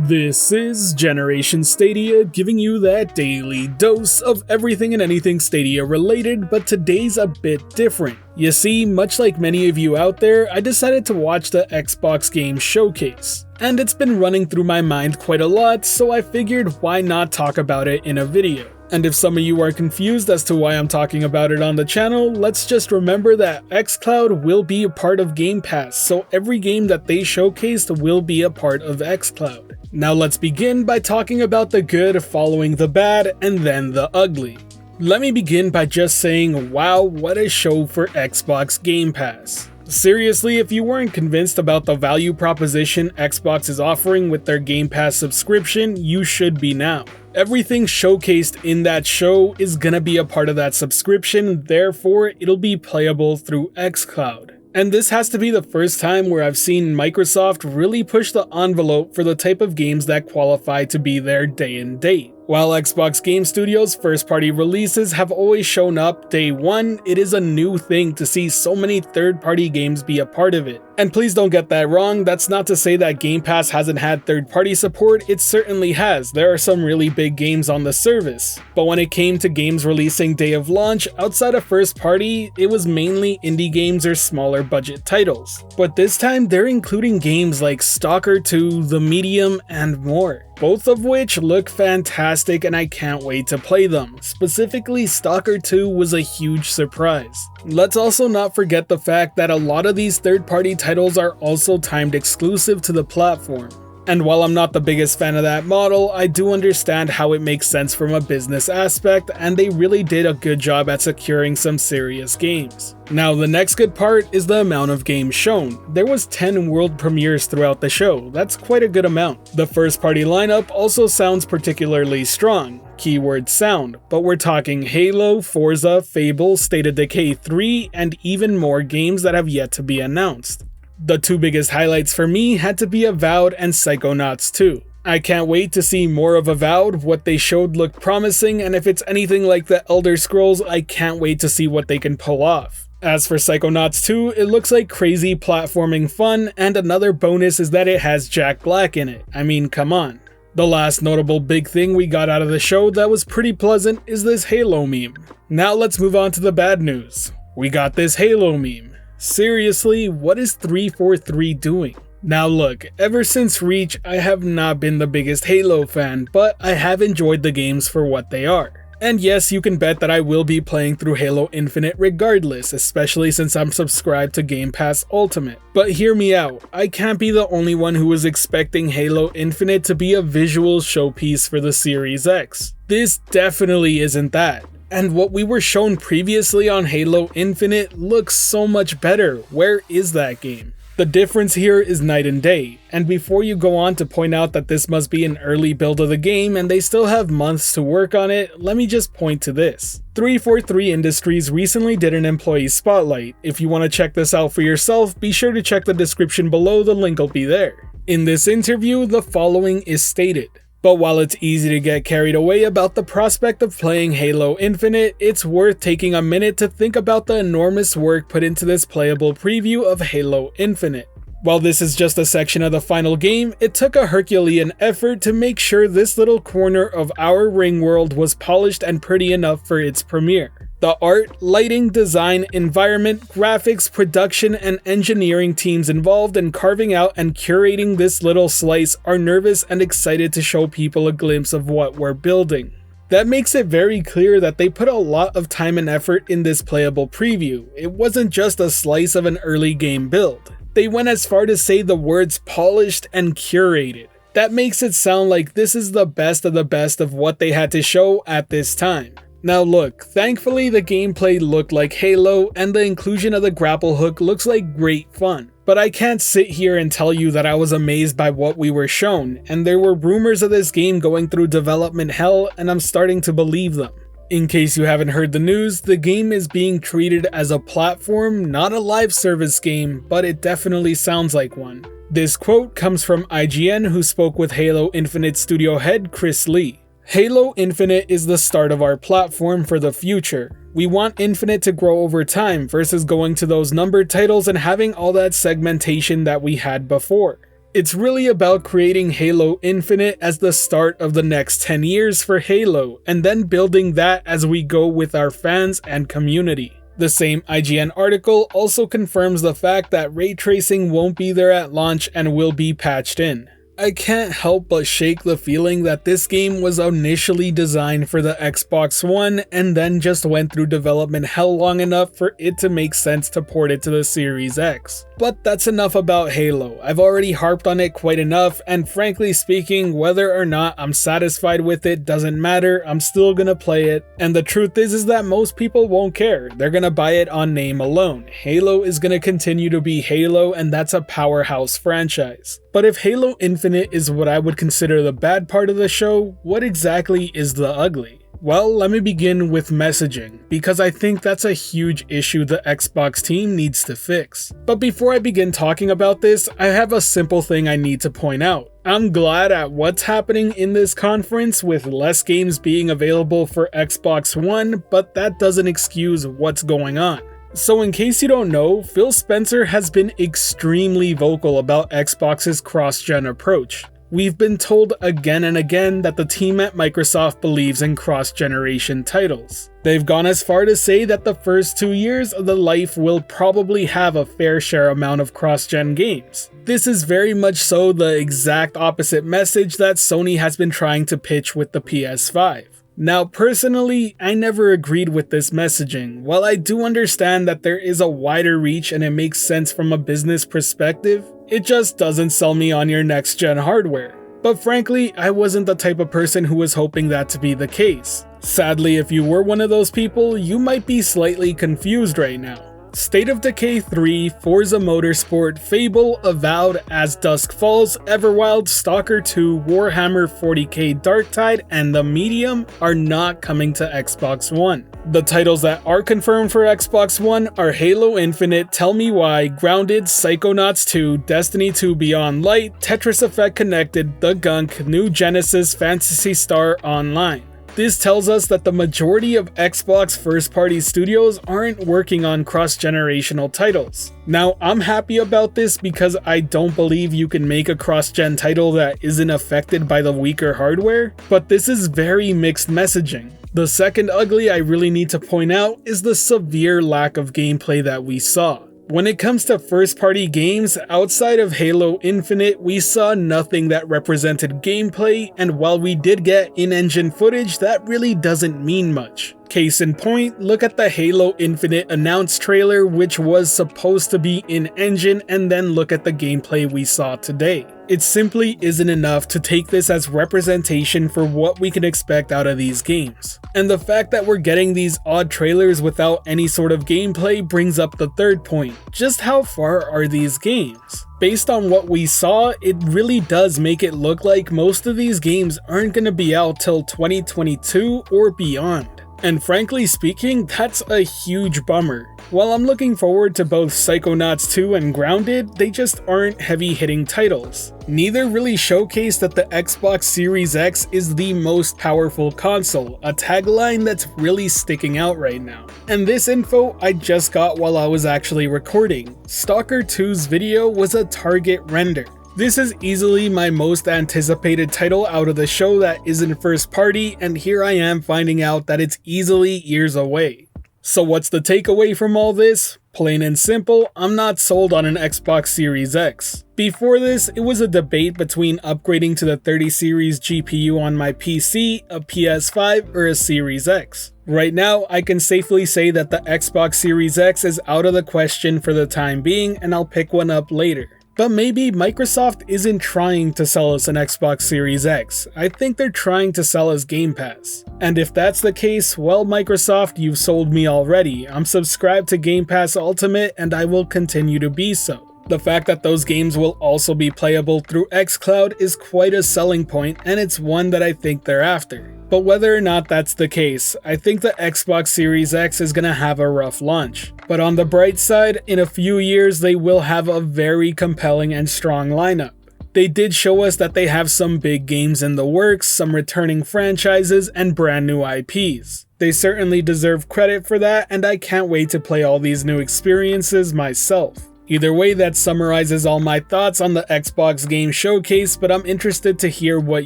This is Generation Stadia, giving you that daily dose of everything and anything Stadia related, but today's a bit different. You see, much like many of you out there, I decided to watch the Xbox Game Showcase. And it's been running through my mind quite a lot, so I figured why not talk about it in a video. And if some of you are confused as to why I'm talking about it on the channel, let's just remember that xCloud will be a part of Game Pass, so every game that they showcased will be a part of xCloud. Now let's begin by talking about the good following the bad and then the ugly. Let me begin by just saying, wow, what a show for Xbox Game Pass. Seriously, if you weren't convinced about the value proposition Xbox is offering with their Game Pass subscription, you should be now. Everything showcased in that show is gonna be a part of that subscription, therefore it'll be playable through xCloud. And this has to be the first time where I've seen Microsoft really push the envelope for the type of games that qualify to be their day and date. While Xbox Game Studios' first-party releases have always shown up day one, it is a new thing to see so many third-party games be a part of it. And please don't get that wrong, that's not to say that Game Pass hasn't had third-party support, it certainly has. There are some really big games on the service. But when it came to games releasing day of launch, outside of first-party, it was mainly indie games or smaller budget titles. But this time, they're including games like Stalker 2, The Medium, and more. Both of which look fantastic and I can't wait to play them. Specifically, Stalker 2 was a huge surprise. Let's also not forget the fact that a lot of these third-party titles are also timed exclusive to the platform. And while I'm not the biggest fan of that model, I do understand how it makes sense from a business aspect, and they really did a good job at securing some serious games. Now the next good part is the amount of games shown. There was 10 world premieres throughout the show, that's quite a good amount. The first party lineup also sounds particularly strong, keyword sound, but we're talking Halo, Forza, Fable, State of Decay 3, and even more games that have yet to be announced. The two biggest highlights for me had to be Avowed and Psychonauts 2. I can't wait to see more of Avowed, what they showed looked promising, and if it's anything like the Elder Scrolls, I can't wait to see what they can pull off. As for Psychonauts 2, it looks like crazy platforming fun, and another bonus is that it has Jack Black in it. I mean, come on. The last notable big thing we got out of the show that was pretty pleasant is this Halo meme. Now let's move on to the bad news. We got this Halo meme. Seriously, what is 343 doing? Now look, ever since Reach, I have not been the biggest Halo fan, but I have enjoyed the games for what they are. And yes, you can bet that I will be playing through Halo Infinite regardless, especially since I'm subscribed to Game Pass Ultimate. But hear me out, I can't be the only one who was expecting Halo Infinite to be a visual showpiece for the Series X. This definitely isn't that. And what we were shown previously on Halo Infinite looks so much better. Where is that game? The difference here is night and day, and before you go on to point out that this must be an early build of the game and they still have months to work on it, let me just point to this. 343 Industries recently did an employee spotlight. If you want to check this out for yourself, be sure to check the description below, the link will be there. In this interview, the following is stated. But while it's easy to get carried away about the prospect of playing Halo Infinite, it's worth taking a minute to think about the enormous work put into this playable preview of Halo Infinite. While this is just a section of the final game, it took a Herculean effort to make sure this little corner of our ring world was polished and pretty enough for its premiere. The art, lighting, design, environment, graphics, production, and engineering teams involved in carving out and curating this little slice are nervous and excited to show people a glimpse of what we're building. That makes it very clear that they put a lot of time and effort in this playable preview. It wasn't just a slice of an early game build. They went as far to say the words polished and curated. That makes it sound like this is the best of what they had to show at this time. Now look, thankfully the gameplay looked like Halo and the inclusion of the grapple hook looks like great fun. But I can't sit here and tell you that I was amazed by what we were shown, and there were rumors of this game going through development hell and I'm starting to believe them. In case you haven't heard the news, the game is being treated as a platform, not a live service game, but it definitely sounds like one. This quote comes from IGN, who spoke with Halo Infinite studio head Chris Lee. Halo Infinite is the start of our platform for the future. We want Infinite to grow over time versus going to those numbered titles and having all that segmentation that we had before. It's really about creating Halo Infinite as the start of the next 10 years for Halo, and then building that as we go with our fans and community. The same IGN article also confirms the fact that ray tracing won't be there at launch and will be patched in. I can't help but shake the feeling that this game was initially designed for the Xbox One and then just went through development hell long enough for it to make sense to port it to the Series X. But that's enough about Halo. I've already harped on it quite enough, and frankly speaking, whether or not I'm satisfied with it doesn't matter, I'm still gonna play it. And the truth is that most people won't care. They're gonna buy it on name alone. Halo is gonna continue to be Halo, and that's a powerhouse franchise. But if Halo Infinite is what I would consider the bad part of the show, what exactly is the ugly? Well, let me begin with messaging, because I think that's a huge issue the Xbox team needs to fix. But before I begin talking about this, I have a simple thing I need to point out. I'm glad at what's happening in this conference with less games being available for Xbox One, but that doesn't excuse what's going on. So in case you don't know, Phil Spencer has been extremely vocal about Xbox's cross-gen approach. We've been told again and again that the team at Microsoft believes in cross-generation titles. They've gone as far to say that the first 2 years of the life will probably have a fair share amount of cross-gen games. This is very much so the exact opposite message that Sony has been trying to pitch with the PS5. Now personally, I never agreed with this messaging. While I do understand that there is a wider reach and it makes sense from a business perspective, it just doesn't sell me on your next gen hardware. But frankly, I wasn't the type of person who was hoping that to be the case. Sadly, if you were one of those people, you might be slightly confused right now. State of Decay 3, Forza Motorsport, Fable, Avowed, As Dusk Falls, Everwild, Stalker 2, Warhammer 40k Darktide, and The Medium are not coming to Xbox One. The titles that are confirmed for Xbox One are Halo Infinite, Tell Me Why, Grounded, Psychonauts 2, Destiny 2 Beyond Light, Tetris Effect Connected, The Gunk, New Genesis, Phantasy Star Online. This tells us that the majority of Xbox first-party studios aren't working on cross-generational titles. Now, I'm happy about this because I don't believe you can make a cross-gen title that isn't affected by the weaker hardware, but this is very mixed messaging. The second ugly I really need to point out is the severe lack of gameplay that we saw. When it comes to first-party games, outside of Halo Infinite, we saw nothing that represented gameplay, and while we did get in-engine footage, that really doesn't mean much. Case in point, look at the Halo Infinite announced trailer, which was supposed to be in-engine, and then look at the gameplay we saw today. It simply isn't enough to take this as representation for what we can expect out of these games. And the fact that we're getting these odd trailers without any sort of gameplay brings up the third point. Just how far are these games? Based on what we saw, it really does make it look like most of these games aren't going to be out till 2022 or beyond. And frankly speaking, that's a huge bummer. While I'm looking forward to both Psychonauts 2 and Grounded, they just aren't heavy-hitting titles. Neither really showcase that the Xbox Series X is the most powerful console, a tagline that's really sticking out right now. And this info I just got while I was actually recording. Stalker 2's video was a target render. This is easily my most anticipated title out of the show that isn't first party, and here I am finding out that it's easily years away. So what's the takeaway from all this? Plain and simple, I'm not sold on an Xbox Series X. Before this, it was a debate between upgrading to the 30 series GPU on my PC, a PS5, or a Series X. Right now, I can safely say that the Xbox Series X is out of the question for the time being, and I'll pick one up later. But maybe Microsoft isn't trying to sell us an Xbox Series X. I think they're trying to sell us Game Pass. And if that's the case, well, Microsoft, you've sold me already. I'm subscribed to Game Pass Ultimate and I will continue to be so. The fact that those games will also be playable through xCloud is quite a selling point, and it's one that I think they're after. But whether or not that's the case, I think the Xbox Series X is gonna have a rough launch. But on the bright side, in a few years they will have a very compelling and strong lineup. They did show us that they have some big games in the works, some returning franchises, and brand new IPs. They certainly deserve credit for that, and I can't wait to play all these new experiences myself. Either way, that summarizes all my thoughts on the Xbox Game Showcase, but I'm interested to hear what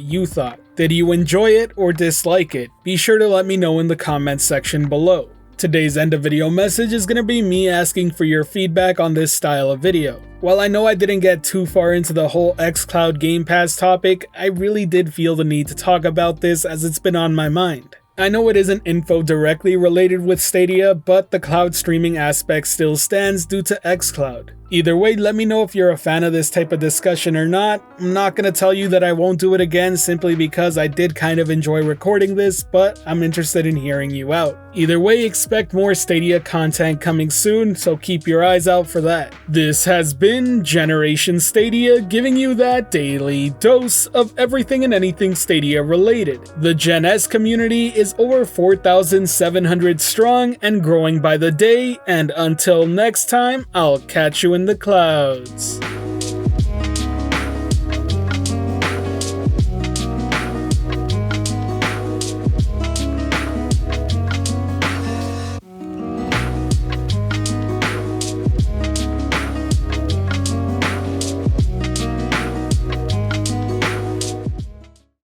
you thought. Did you enjoy it or dislike it? Be sure to let me know in the comments section below. Today's end of video message is going to be me asking for your feedback on this style of video. While I know I didn't get too far into the whole xCloud Game Pass topic, I really did feel the need to talk about this as it's been on my mind. I know it isn't info directly related with Stadia, but the cloud streaming aspect still stands due to xCloud. Either way, let me know if you're a fan of this type of discussion or not. I'm not gonna tell you that I won't do it again simply because I did kind of enjoy recording this, but I'm interested in hearing you out. Either way, expect more Stadia content coming soon, so keep your eyes out for that. This has been Generation Stadia, giving you that daily dose of everything and anything Stadia related. The Gen S community is over 4,700 strong and growing by the day, and until next time, I'll catch you in the clouds.